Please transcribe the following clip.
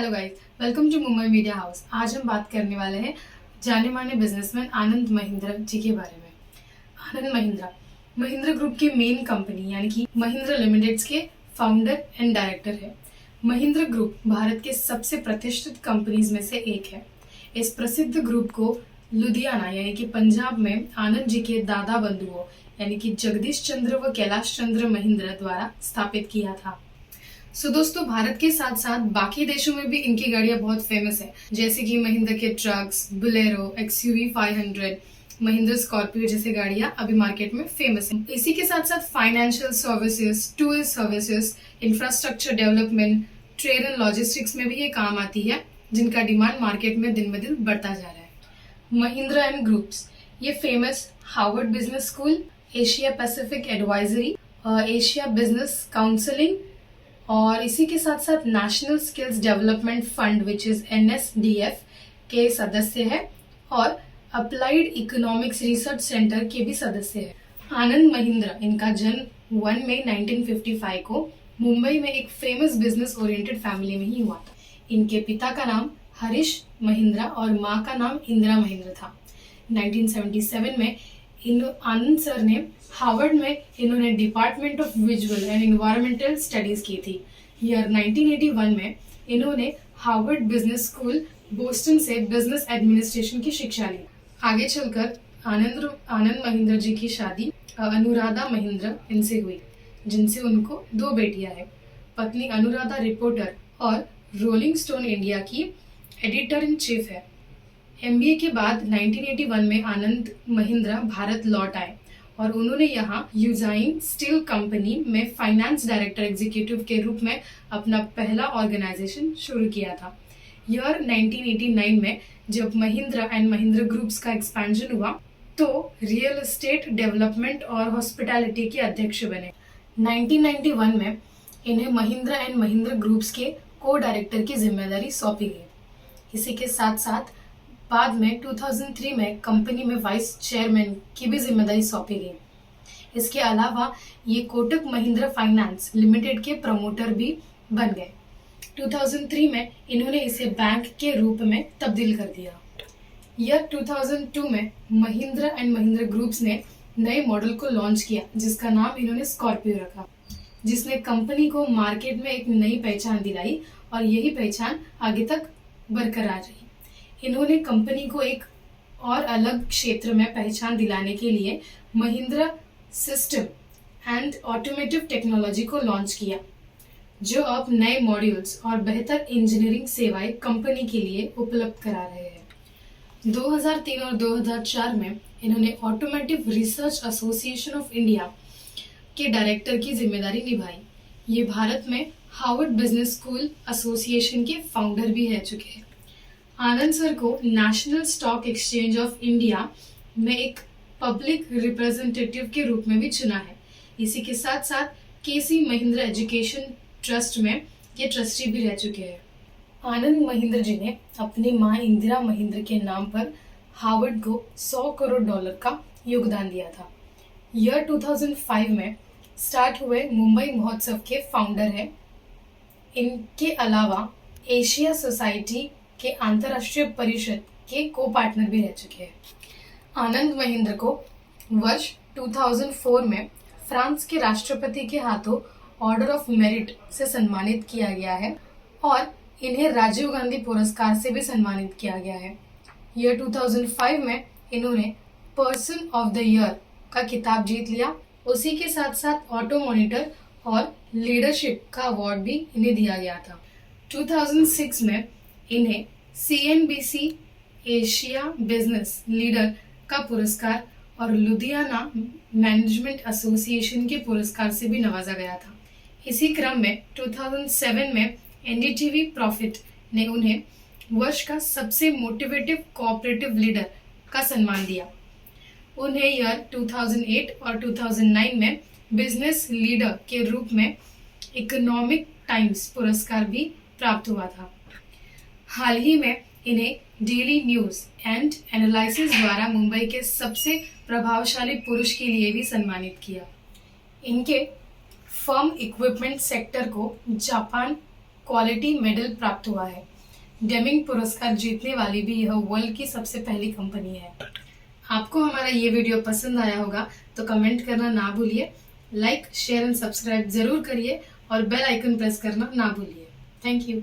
Hello guys, welcome to Mumbai media house. आज हम बात करने वाले हैं जाने माने बिजनेसमैन आनंद महिंद्रा जी के बारे में। आनंद महिंद्रा महिंद्रा ग्रुप की मेन कंपनी यानी कि महिंद्रा लिमिटेड के फाउंडर एंड डायरेक्टर है। महिंद्रा ग्रुप भारत के सबसे प्रतिष्ठित कंपनीज में से एक है। इस प्रसिद्ध ग्रुप को लुधियाना यानी कि पंजाब में आनंद जी के दादा बंधुओं यानी कि जगदीश चंद्र व कैलाश चंद्र महिंद्रा द्वारा स्थापित किया था। दोस्तों, भारत के साथ साथ बाकी देशों में भी इनकी गाड़ियां बहुत फेमस है, जैसे कि महिंद्रा के trucks, Bolero, XUV 500, Mahindra Scorpio जैसे गाड़ियां अभी मार्केट में फेमस है। इसी के साथ साथ financial services, tourist services, infrastructure development, trade and logistics में भी ये काम आती है, जिनका डिमांड मार्केट में दिन ब दिन बढ़ता जा रहा है। महिंद्रा एंड ग्रुप्स ये famous Harvard business school, Asia Pacific advisory, Asia business counselling और इसी के साथ साथ national skills development fund which is NSDF के सदस्य है और अप्लाइड इकोनॉमिक्स रिसर्च सेंटर के भी सदस्य है। आनंद महिंद्रा इनका जन्म 1 मई 1955 को मुंबई में एक फेमस बिजनेस ओरिएंटेड फैमिली में ही हुआ था। इनके पिता का नाम हरीश महिंद्रा और माँ का नाम इंदिरा महिंद्रा था। 1977 में आनंद सर ने हार्वर्ड में इन्होंने department of visual and environmental studies की थी। ईयर 1981 में इन्होंने हार्वर्ड बिजनेस स्कूल बोस्टन से बिजनेस एडमिनिस्ट्रेशन की शिक्षा ली। आगे चलकर आनंद महिंद्रा जी की शादी अनुराधा महिंद्रा इनसे हुई, जिनसे उनको 2 बेटियां हैं। पत्नी अनुराधा रिपोर्टर और रोलिंग स्टोन इंडिया की एडिटर इन चीफ है। MBA के बाद 1981 में आनंद महिंद्रा भारत लौट आए और उन्होंने यहाँ यूजाइन स्टील कंपनी में फाइनेंस डायरेक्टर एग्जीक्यूटिव के रूप में अपना पहला ऑर्गेनाइजेशन शुरू किया था। ईयर 1989 में जब महिंद्रा एंड महिंद्रा ग्रुप्स का एक्सपेंशन हुआ तो रियल एस्टेट डेवलपमेंट और हॉस्पिटैलिटी के अध्यक्ष बने। 1991 में इन्हें महिंद्रा एंड महिंद्रा ग्रुप्स के को डायरेक्टर की जिम्मेदारी सौंपी गई। इसी के साथ साथ बाद में 2003 में कंपनी में वाइस चेयरमैन की भी जिम्मेदारी सौंपी गई। इसके अलावा ये कोटक महिंद्रा फाइनेंस लिमिटेड के प्रमोटर भी बन गए। 2003 में इन्होंने इसे बैंक के रूप में तब्दील कर दिया। ईयर 2002 में महिंद्रा एंड महिंद्रा ग्रुप्स ने नए मॉडल को लॉन्च किया, जिसका नाम इन्होंने स्कॉर्पियो रखा, जिसने कंपनी को मार्केट में एक नई पहचान दिलाई और यही पहचान आगे तक बरकरार रही। इन्होंने कंपनी को एक और अलग क्षेत्र में पहचान दिलाने के लिए Mahindra system and automotive technology को लॉन्च किया, जो अब नए मॉड्यूल्स और बेहतर इंजीनियरिंग सेवाएं कंपनी के लिए उपलब्ध करा रहे हैं। 2003 और 2004 में इन्होंने automotive research association of India के डायरेक्टर की जिम्मेदारी निभाई। ये भारत में हार्वर्ड बिजनेस स्कूल एसोसिएशन के फाउंडर भी रह चुके हैं। आनंद सर को national stock exchange of India में एक पब्लिक रिप्रेजेंटेटिव के रूप में भी चुना है। इसी के साथ साथ KC महिंद्रा एजुकेशन ट्रस्ट में ये ट्रस्टी भी रह चुके हैं। आनंद महिंद्रा जी ने अपनी मां इंदिरा महिंद्रा के नाम पर हार्वर्ड को $100 करोड़ का योगदान दिया था। ईयर 2005 में स्टार्ट हुए मुंबई महोत्सव के फाउंडर है। इनके अलावा एशिया सोसाइटी के अंतरराष्ट्रीय परिषद के को पार्टनर भी रह चुके हैं। आनंद महिंद्रा को वर्ष 2004 में फ्रांस के राष्ट्रपति के हाथों ऑर्डर ऑफ मेरिट से सम्मानित किया गया है और इन्हें राजीव गांधी पुरस्कार से भी सम्मानित किया गया है। ईयर 2005 में इन्होंने पर्सन ऑफ द ईयर का खिताब जीत लिया। उसी के साथ साथ ऑटो मॉनिटर और लीडरशिप का अवार्ड भी इन्हें दिया गया था। 2006 में इन्हें CNBC एशिया बिजनेस लीडर का पुरस्कार और लुधियाना मैनेजमेंट एसोसिएशन के पुरस्कार से भी नवाजा गया था। इसी क्रम में 2007 में NDTV प्रॉफिट ने उन्हें वर्ष का सबसे मोटिवेटिव कोऑपरेटिव लीडर का सम्मान दिया। उन्हें ईयर 2008 और 2009 में बिजनेस लीडर के रूप में इकोनॉमिक टाइम्स पुरस्कार भी प्राप्त हुआ था। हाल ही में इन्हें डेली न्यूज एंड एनालिसिस द्वारा मुंबई के सबसे प्रभावशाली पुरुष के लिए भी सम्मानित किया। इनके फर्म इक्विपमेंट सेक्टर को जापान क्वालिटी मेडल प्राप्त हुआ है। डेमिंग पुरस्कार जीतने वाली भी यह वर्ल्ड की सबसे पहली कंपनी है। आपको हमारा ये वीडियो पसंद आया होगा तो कमेंट करना ना भूलिए, लाइक शेयर एंड सब्सक्राइब जरूर करिए और बेल आइकन प्रेस करना ना भूलिए। Thank you.